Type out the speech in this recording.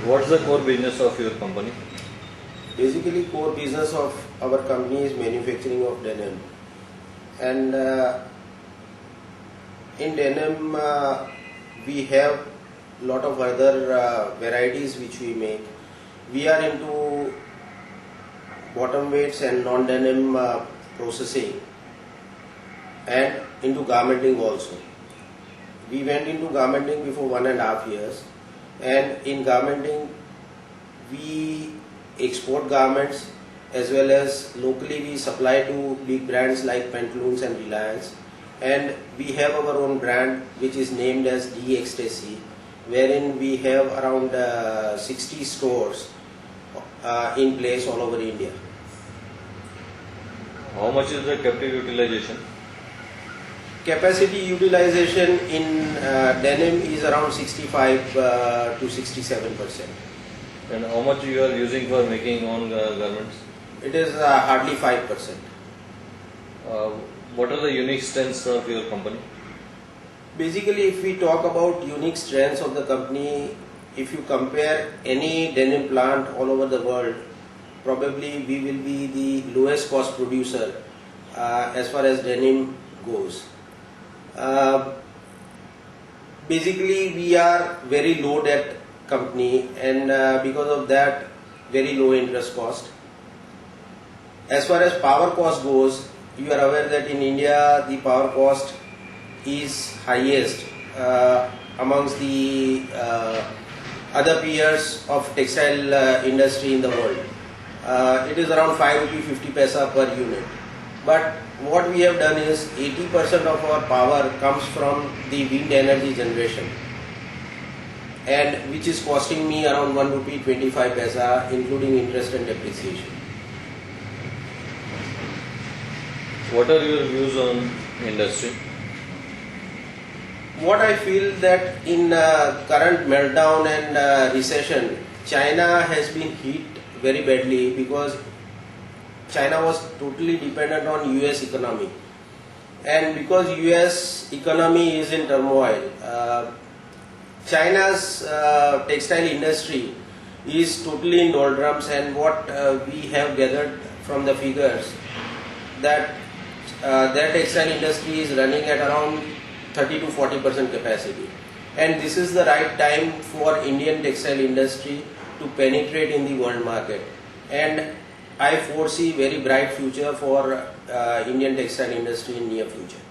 What's the core business of your company? Basically, core business of our company is manufacturing of denim, and in denim we have lot of other varieties which we make. We are into bottom weights and non-denim processing, and into garmenting also. We went into garmenting before 1.5 years, and in garmenting we export garments as well as locally we supply to big brands like Pantaloons and Reliance, and we have our own brand which is named as DXTC, wherein we have around 60 stores in place all over India. How much is the captive utilization? Capacity utilization in denim is around 65 to 67%. And how much you are using for making own garments? It is hardly 5%. What are the unique strengths of your company? Basically, if we talk about unique strengths of the company, if you compare any denim plant all over the world, probably we will be the lowest cost producer as far as denim goes. Basically, we are very low debt company, and because of that, very low interest cost. As far as power cost goes, you are aware that in India the power cost is highest amongst the other peers of textile industry in the world. It is around 5 rupee 50 paisa per unit. But what we have done is 80% of our power comes from the wind energy generation, and which is costing me around 1 rupee 25 paisa including interest and depreciation. What are your views on industry? What I feel that in current meltdown and recession, China has been hit very badly because China was totally dependent on US economy, and because US economy is in turmoil, China's textile industry is totally in doldrums, and what we have gathered from the figures that their textile industry is running at around 30 to 40% capacity, and this is the right time for Indian textile industry to penetrate in the world market, and I foresee very bright future for Indian textile industry in near future.